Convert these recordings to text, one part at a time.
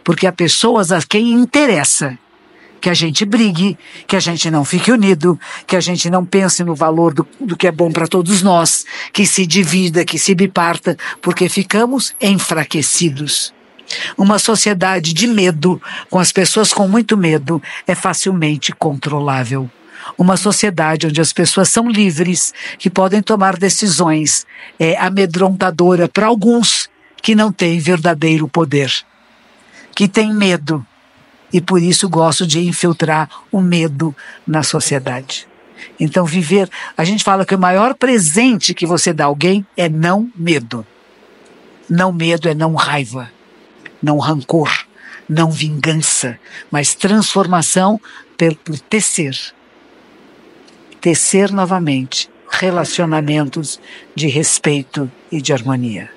porque há pessoas a quem interessa que a gente brigue, que a gente não fique unido, que a gente não pense no valor do que é bom para todos nós, que se divida, que se biparta, porque ficamos enfraquecidos. Uma sociedade de medo, com as pessoas com muito medo, é facilmente controlável. Uma sociedade onde as pessoas são livres, que podem tomar decisões, é amedrontadora para alguns que não têm verdadeiro poder, que têm medo. E por isso gosto de infiltrar o medo na sociedade. Então a gente fala que o maior presente que você dá a alguém é não medo. Não medo é não raiva, não rancor, não vingança, mas transformação por tecer. Tecer novamente relacionamentos de respeito e de harmonia.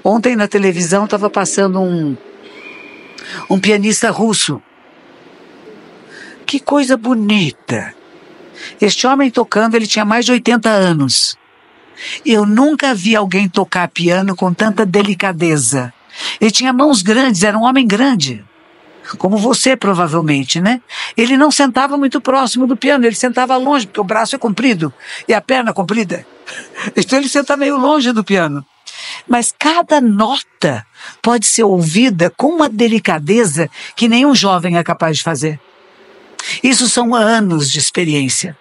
Ontem na televisão estava passando um pianista russo. Que coisa bonita! Este homem tocando, ele tinha mais de 80 anos. Eu nunca vi alguém tocar piano com tanta delicadeza. Ele tinha mãos grandes, era um homem grande. Como você, provavelmente, né? Ele não sentava muito próximo do piano, ele sentava longe, porque o braço é comprido e a perna comprida. Então ele senta meio longe do piano. Mas cada nota pode ser ouvida com uma delicadeza que nenhum jovem é capaz de fazer. Isso são anos de experiência.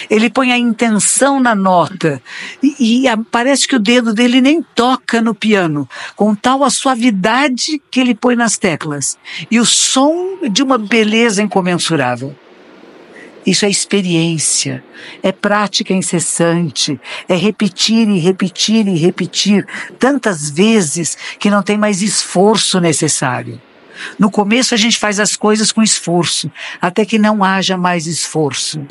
Ele põe a intenção na nota e parece que o dedo dele nem toca no piano, com tal a suavidade que ele põe nas teclas. E o som de uma beleza incomensurável. Isso é experiência, é prática incessante, é repetir e repetir e repetir tantas vezes que não tem mais esforço necessário. No começo a gente faz as coisas com esforço, até que não haja mais esforço.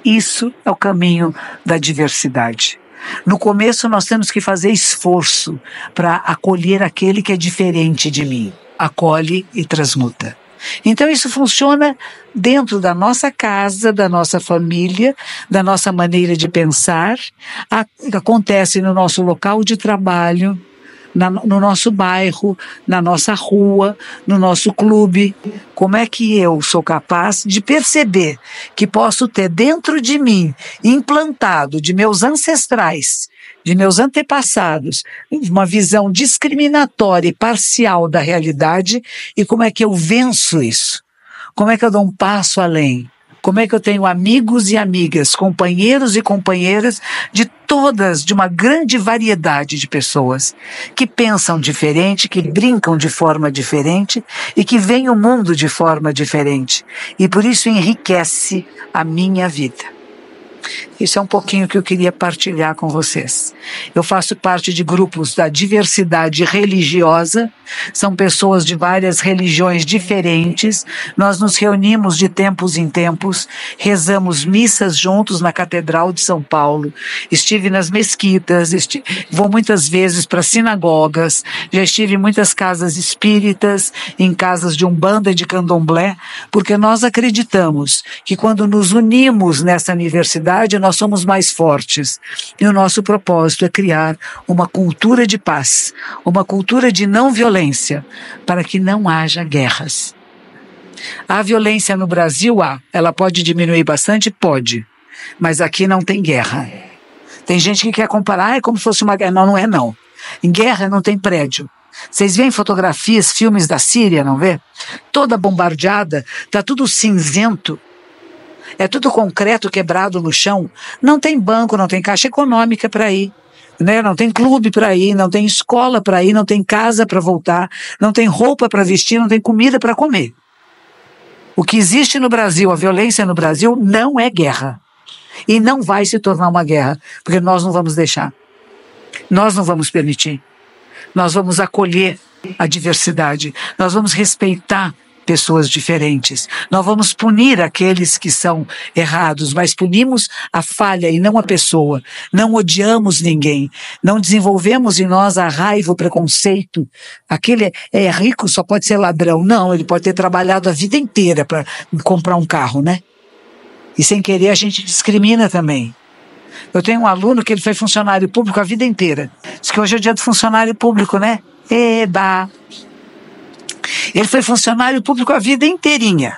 Isso é o caminho da diversidade. No começo nós temos que fazer esforço para acolher aquele que é diferente de mim. Acolhe e transmuta. Então isso funciona dentro da nossa casa, da nossa família, da nossa maneira de pensar, acontece no nosso local de trabalho, no nosso bairro, na nossa rua, no nosso clube. Como é que eu sou capaz de perceber que posso ter dentro de mim, implantado de meus ancestrais, de meus antepassados, uma visão discriminatória e parcial da realidade, e como é que eu venço isso? Como é que eu dou um passo além? Como é que eu tenho amigos e amigas, companheiros e companheiras de uma grande variedade de pessoas que pensam diferente, que brincam de forma diferente e que veem o mundo de forma diferente. E por isso enriquece a minha vida. Isso é um pouquinho que eu queria partilhar com vocês. Eu faço parte de grupos da diversidade religiosa, são pessoas de várias religiões diferentes, nós nos reunimos de tempos em tempos, rezamos missas juntos na Catedral de São Paulo, estive nas mesquitas, vou muitas vezes para sinagogas, já estive em muitas casas espíritas, em casas de umbanda e de candomblé, porque nós acreditamos que quando nos unimos nessa universidade, nós somos mais fortes. E o nosso propósito é criar uma cultura de paz, uma cultura de não violência, para que não haja guerras. A violência no Brasil, ela pode diminuir bastante? Pode. Mas aqui não tem guerra. Tem gente que quer comparar, é como se fosse uma guerra. Não, não é não. Em guerra não tem prédio. Vocês veem fotografias, filmes da Síria, não vê? Toda bombardeada, tá tudo cinzento. É tudo concreto quebrado no chão. Não tem banco, não tem caixa econômica para ir, né? Não tem clube para ir, não tem escola para ir, não tem casa para voltar, não tem roupa para vestir, não tem comida para comer. O que existe no Brasil, a violência no Brasil, não é guerra. E não vai se tornar uma guerra, porque nós não vamos deixar. Nós não vamos permitir. Nós vamos acolher a diversidade. Nós vamos respeitar pessoas diferentes. Nós vamos punir aqueles que são errados, mas punimos a falha e não a pessoa. Não odiamos ninguém. Não desenvolvemos em nós a raiva, o preconceito. Aquele é rico, só pode ser ladrão. Não, ele pode ter trabalhado a vida inteira para comprar um carro, né? E sem querer a gente discrimina também. Eu tenho um aluno que ele foi funcionário público a vida inteira. Diz que hoje é dia do funcionário público, né? Eba! Ele foi funcionário público a vida inteirinha.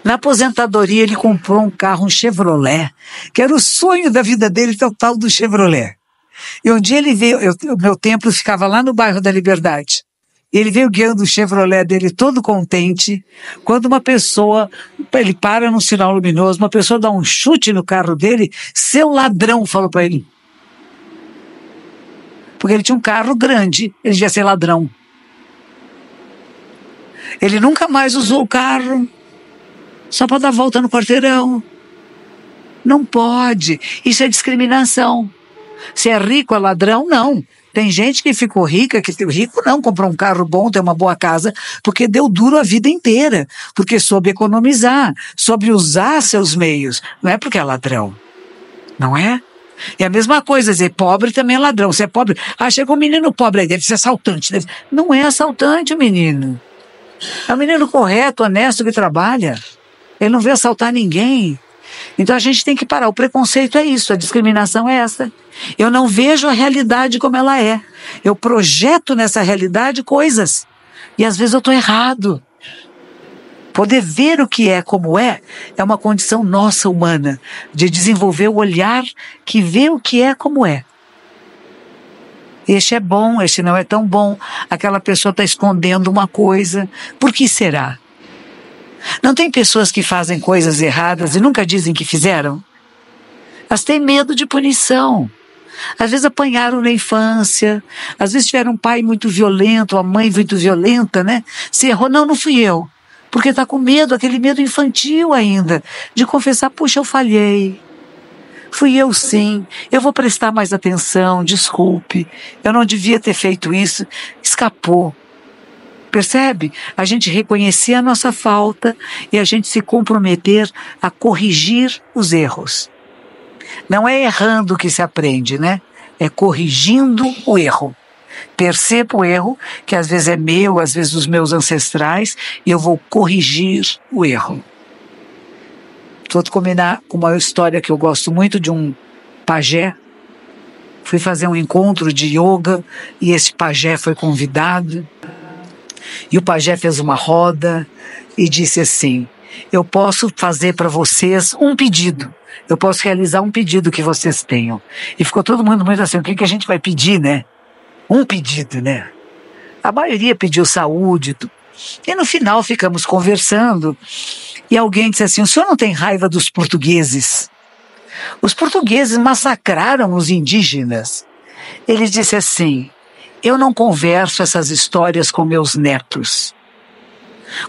Na aposentadoria, ele comprou um carro, um Chevrolet, que era o sonho da vida dele, que é o tal do Chevrolet. E um dia ele veio, o meu templo ficava lá no bairro da Liberdade. Ele veio guiando o Chevrolet dele todo contente, quando uma pessoa, ele para num sinal luminoso, uma pessoa dá um chute no carro dele, seu ladrão, falou para ele. Porque ele tinha um carro grande, ele devia ser ladrão. Ele nunca mais usou o carro, só para dar volta no quarteirão. Não pode, isso é discriminação. Se é rico, é ladrão, não. Tem gente que ficou rica, que rico não, comprou um carro bom, tem uma boa casa, porque deu duro a vida inteira, porque soube economizar, soube usar seus meios. Não é porque é ladrão, não é? É a mesma coisa, dizer, pobre também é ladrão. Se é pobre, chegou um menino pobre aí, deve ser assaltante. Não é assaltante o menino. É um menino correto, honesto, que trabalha. Ele não veio assaltar ninguém. Então a gente tem que parar. O preconceito é isso, a discriminação é essa. Eu não vejo a realidade como ela é. Eu projeto nessa realidade coisas. E às vezes eu estou errado. Poder ver o que é como é uma condição nossa humana, de desenvolver o olhar que vê o que é como é. Este é bom, este não é tão bom. Aquela pessoa está escondendo uma coisa. Por que será? Não tem pessoas que fazem coisas erradas e nunca dizem que fizeram? Elas têm medo de punição. Às vezes apanharam na infância, às vezes tiveram um pai muito violento, uma mãe muito violenta, né? Se errou, não fui eu. Porque está com medo, aquele medo infantil ainda, de confessar, puxa, eu falhei. Fui eu sim, eu vou prestar mais atenção, desculpe, eu não devia ter feito isso, escapou. Percebe? A gente reconhecer a nossa falta e a gente se comprometer a corrigir os erros. Não é errando que se aprende, né? É corrigindo o erro. Percebo o erro, que às vezes é meu, às vezes dos meus ancestrais, e eu vou corrigir o erro. Vou combinar com uma história que eu gosto muito de um pajé. Fui fazer um encontro de yoga e esse pajé foi convidado. E o pajé fez uma roda e disse assim, eu posso fazer para vocês um pedido. Eu posso realizar um pedido que vocês tenham. E ficou todo mundo muito assim, o que a gente vai pedir, né? Um pedido, né? A maioria pediu saúde. E no final ficamos conversando e alguém disse assim, o senhor não tem raiva dos portugueses? Os portugueses massacraram os indígenas. Ele disse assim, eu não converso essas histórias com meus netos.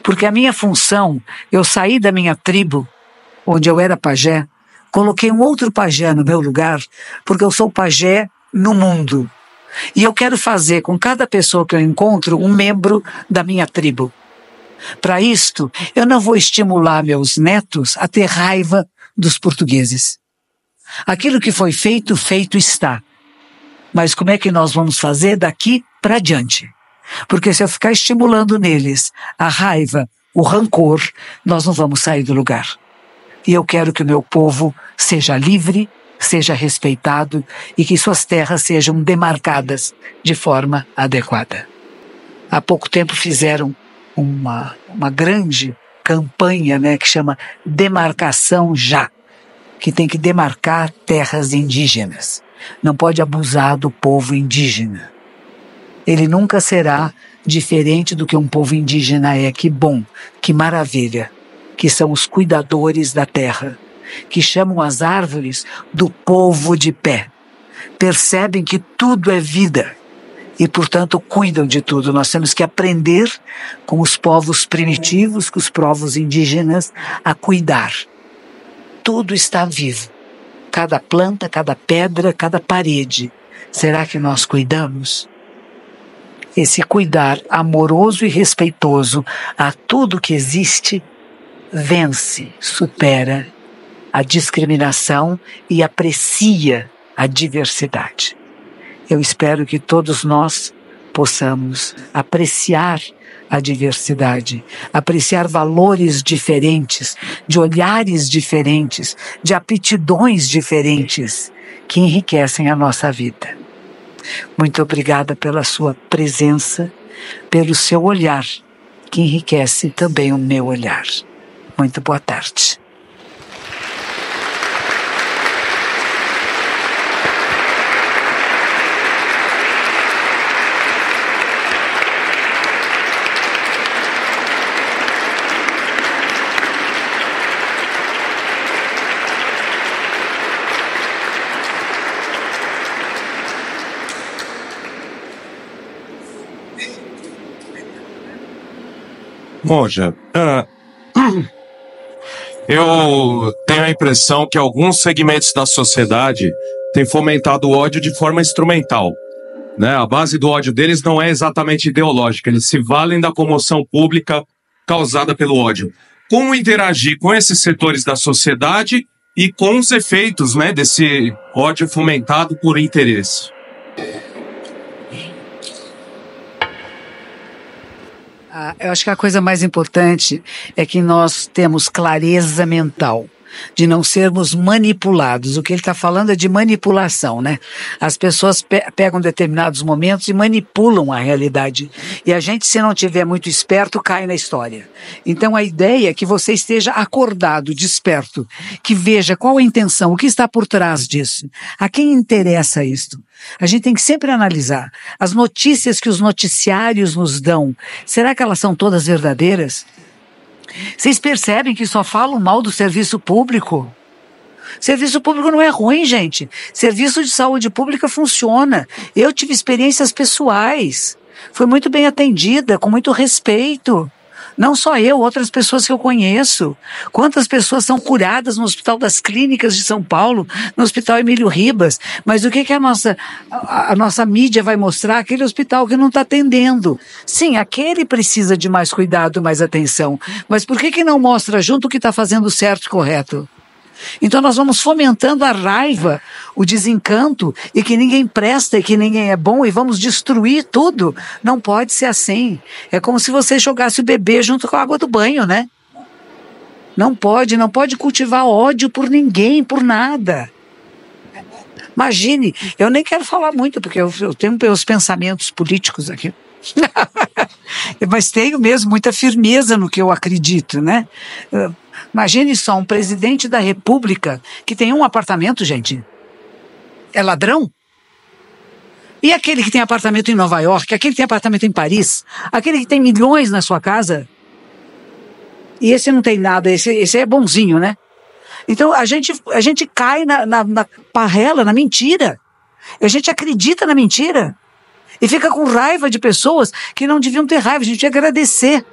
Porque a minha função, eu saí da minha tribo, onde eu era pajé, coloquei um outro pajé no meu lugar, porque eu sou pajé no mundo. E eu quero fazer com cada pessoa que eu encontro um membro da minha tribo. Para isto, eu não vou estimular meus netos a ter raiva dos portugueses. Aquilo que foi feito, feito está. Mas como é que nós vamos fazer daqui para diante? Porque se eu ficar estimulando neles a raiva, o rancor, nós não vamos sair do lugar. E eu quero que o meu povo seja livre, seja respeitado e que suas terras sejam demarcadas de forma adequada. Há pouco tempo fizeram uma grande campanha, né, que chama Demarcação Já, que tem que demarcar terras indígenas. Não pode abusar do povo indígena. Ele nunca será diferente do que um povo indígena é. Que bom, que maravilha, que são os cuidadores da terra, que chamam as árvores do povo de pé. Percebem que tudo é vida e, portanto, cuidam de tudo. Nós temos que aprender com os povos primitivos, com os povos indígenas, a cuidar. Tudo está vivo. Cada planta, cada pedra, cada parede. Será que nós cuidamos? Esse cuidar amoroso e respeitoso a tudo que existe vence, supera a discriminação e aprecia a diversidade. Eu espero que todos nós possamos apreciar a diversidade, apreciar valores diferentes, de olhares diferentes, de aptidões diferentes, que enriquecem a nossa vida. Muito obrigada pela sua presença, pelo seu olhar, que enriquece também o meu olhar. Muito boa tarde. Monja, eu tenho a impressão que alguns segmentos da sociedade têm fomentado o ódio de forma instrumental, né? A base do ódio deles não é exatamente ideológica, eles se valem da comoção pública causada pelo ódio. Como interagir com esses setores da sociedade e com os efeitos, né, desse ódio fomentado por interesse? Eu acho que a coisa mais importante é que nós temos clareza mental, de não sermos manipulados. O que ele está falando é de manipulação, né? As pessoas pegam determinados momentos e manipulam a realidade. E a gente, se não tiver muito esperto, cai na história. Então a ideia é que você esteja acordado, desperto, que veja qual a intenção, o que está por trás disso, a quem interessa isto. A gente tem que sempre analisar as notícias que os noticiários nos dão. Será que elas são todas verdadeiras? Vocês percebem que só falam mal do serviço público? Serviço público não é ruim, gente. Serviço de saúde pública funciona. Eu tive experiências pessoais. Fui muito bem atendida, com muito respeito. Não só eu, outras pessoas que eu conheço. Quantas pessoas são curadas no Hospital das Clínicas de São Paulo, no Hospital Emílio Ribas. Mas o que a nossa mídia vai mostrar? Aquele hospital que não está atendendo. Sim, aquele precisa de mais cuidado, mais atenção. Mas por que não mostra junto o que está fazendo certo e correto? Então nós vamos fomentando a raiva, o desencanto, e que ninguém presta e que ninguém é bom, e vamos destruir tudo. Não pode ser assim. É como se você jogasse o bebê junto com a água do banho, né? Não pode cultivar ódio por ninguém, por nada. Imagine, eu nem quero falar muito, porque eu tenho meus pensamentos políticos aqui. Mas tenho mesmo muita firmeza no que eu acredito, né? Imagine só, um presidente da República que tem um apartamento, gente. É ladrão? E aquele que tem apartamento em Nova York, aquele que tem apartamento em Paris, aquele que tem milhões na sua casa? E esse não tem nada, esse é bonzinho, né? Então a gente cai na parrela, na mentira. A gente acredita na mentira. E fica com raiva de pessoas que não deviam ter raiva. A gente devia agradecer.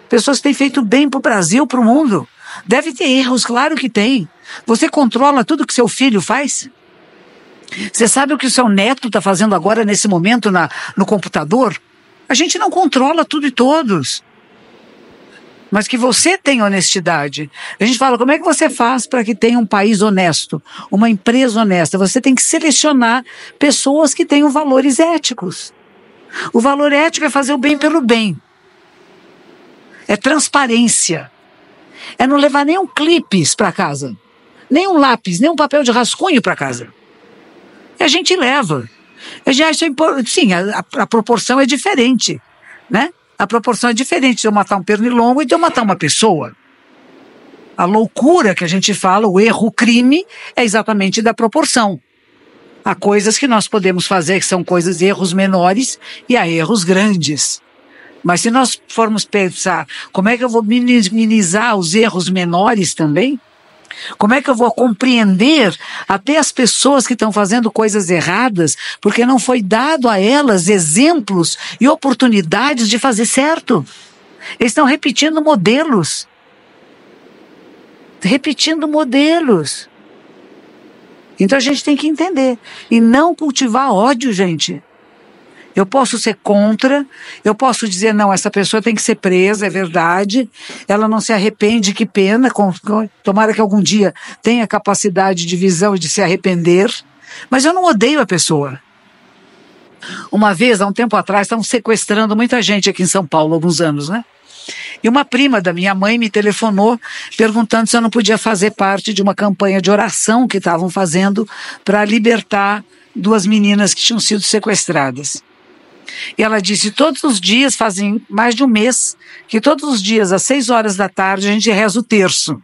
Pessoas que têm feito bem para o Brasil, para o mundo. Deve ter erros, claro que tem. Você controla tudo que seu filho faz? Você sabe o que o seu neto está fazendo agora, nesse momento, no computador? A gente não controla tudo e todos. Mas que você tenha honestidade. A gente fala, como é que você faz para que tenha um país honesto, uma empresa honesta? Você tem que selecionar pessoas que tenham valores éticos. O valor ético é fazer o bem pelo bem. É transparência. É não levar nem um clipes para casa, nem um lápis, nem um papel de rascunho para casa. E a gente leva. Sim, a proporção é diferente, né? A proporção é diferente de eu matar um pernilongo e de eu matar uma pessoa. A loucura que a gente fala, o erro, o crime, é exatamente da proporção. Há coisas que nós podemos fazer que são erros menores, e há erros grandes. Mas se nós formos pensar, como é que eu vou minimizar os erros menores também? Como é que eu vou compreender até as pessoas que estão fazendo coisas erradas, porque não foi dado a elas exemplos e oportunidades de fazer certo? Eles estão repetindo modelos. Então a gente tem que entender. E não cultivar ódio, gente. Eu posso ser contra, eu posso dizer, não, essa pessoa tem que ser presa, é verdade, ela não se arrepende, que pena, tomara que algum dia tenha capacidade de visão de se arrepender, mas eu não odeio a pessoa. Uma vez, há um tempo atrás, estavam sequestrando muita gente aqui em São Paulo, há alguns anos, né? E uma prima da minha mãe me telefonou perguntando se eu não podia fazer parte de uma campanha de oração que estavam fazendo para libertar 2 meninas que tinham sido sequestradas. E ela disse, todos os dias, fazem mais de um mês, que todos os dias, às 6 horas da tarde, a gente reza o terço.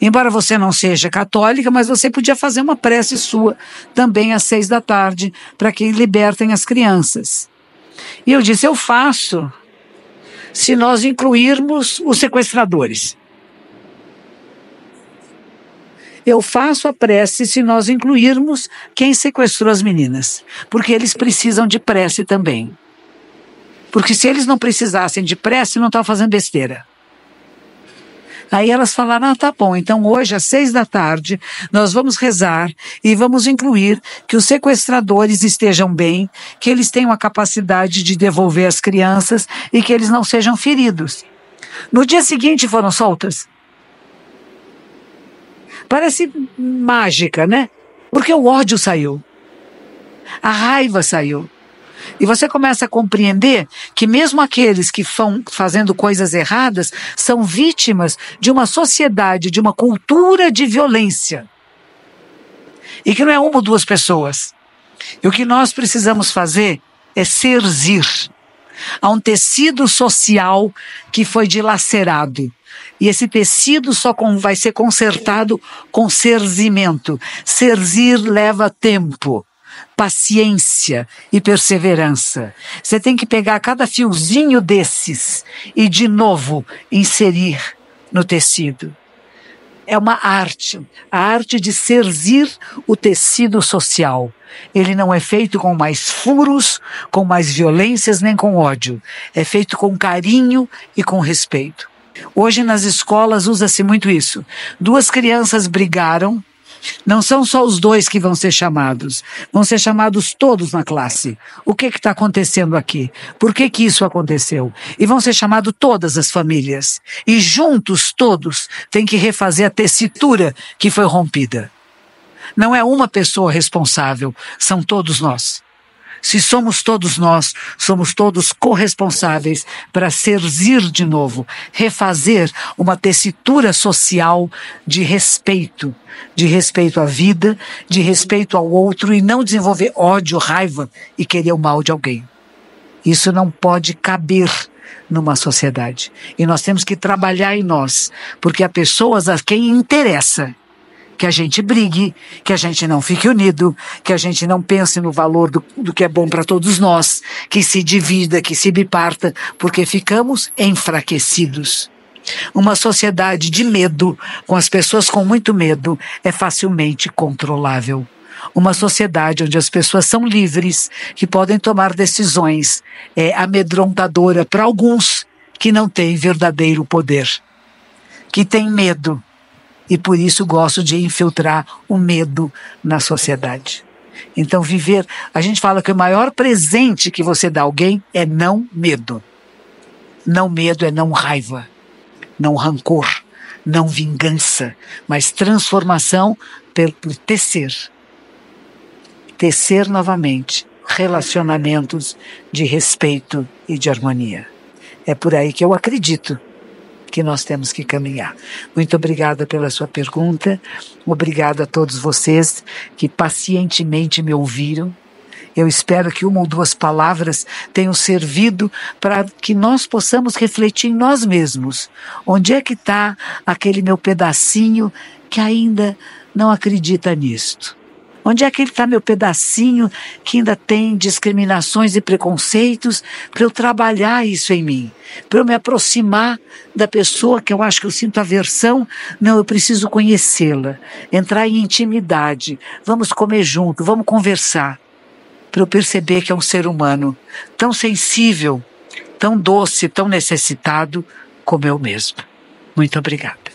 Embora você não seja católica, mas você podia fazer uma prece sua também às 6 da tarde, para que libertem as crianças. E eu disse, eu faço, se nós incluirmos os sequestradores. Eu faço a prece se nós incluirmos quem sequestrou as meninas, porque eles precisam de prece também. Porque se eles não precisassem de prece, não estavam fazendo besteira. Aí elas falaram, tá bom, então hoje às 6 da tarde nós vamos rezar e vamos incluir que os sequestradores estejam bem, que eles tenham a capacidade de devolver as crianças e que eles não sejam feridos. No dia seguinte foram soltas. Parece mágica, né? Porque o ódio saiu. A raiva saiu. E você começa a compreender que mesmo aqueles que vão fazendo coisas erradas são vítimas de uma sociedade, de uma cultura de violência. E que não é uma ou 2 pessoas. E o que nós precisamos fazer é serzir. Há um tecido social que foi dilacerado. E esse tecido só vai ser consertado com serzimento. Serzir leva tempo, paciência e perseverança. Você tem que pegar cada fiozinho desses e, de novo, inserir no tecido. É uma arte, a arte de serzir o tecido social. Ele não é feito com mais furos, com mais violências, nem com ódio. É feito com carinho e com respeito. Hoje nas escolas usa-se muito isso. 2 crianças brigaram, não são só os 2 que vão ser chamados todos na classe. O que está acontecendo aqui? Por que isso aconteceu? E vão ser chamadas todas as famílias. E juntos todos têm que refazer a tessitura que foi rompida. Não é uma pessoa responsável, são todos nós. Se somos todos nós, somos todos corresponsáveis para serzir de novo, refazer uma tessitura social de respeito à vida, de respeito ao outro e não desenvolver ódio, raiva e querer o mal de alguém. Isso não pode caber numa sociedade. E nós temos que trabalhar em nós, porque há pessoas a quem interessa que a gente brigue, que a gente não fique unido, que a gente não pense no valor do que é bom para todos nós, que se divida, que se biparta, porque ficamos enfraquecidos. Uma sociedade de medo, com as pessoas com muito medo, é facilmente controlável. Uma sociedade onde as pessoas são livres, que podem tomar decisões, é amedrontadora para alguns que não têm verdadeiro poder, que têm medo. E por isso gosto de infiltrar o medo na sociedade. Então a gente fala que o maior presente que você dá a alguém é não medo. Não medo é não raiva, não rancor, não vingança, mas transformação por tecer. Tecer novamente relacionamentos de respeito e de harmonia. É por aí que eu acredito que nós temos que caminhar. Muito obrigada pela sua pergunta, obrigada a todos vocês que pacientemente me ouviram. Eu espero que 1 ou 2 palavras tenham servido para que nós possamos refletir em nós mesmos. Onde é que está aquele meu pedacinho que ainda não acredita nisto? Onde é que está meu pedacinho que ainda tem discriminações e preconceitos para eu trabalhar isso em mim? Para eu me aproximar da pessoa que eu acho que eu sinto aversão? Não, eu preciso conhecê-la, entrar em intimidade, vamos comer junto, vamos conversar, para eu perceber que é um ser humano tão sensível, tão doce, tão necessitado como eu mesmo. Muito obrigada.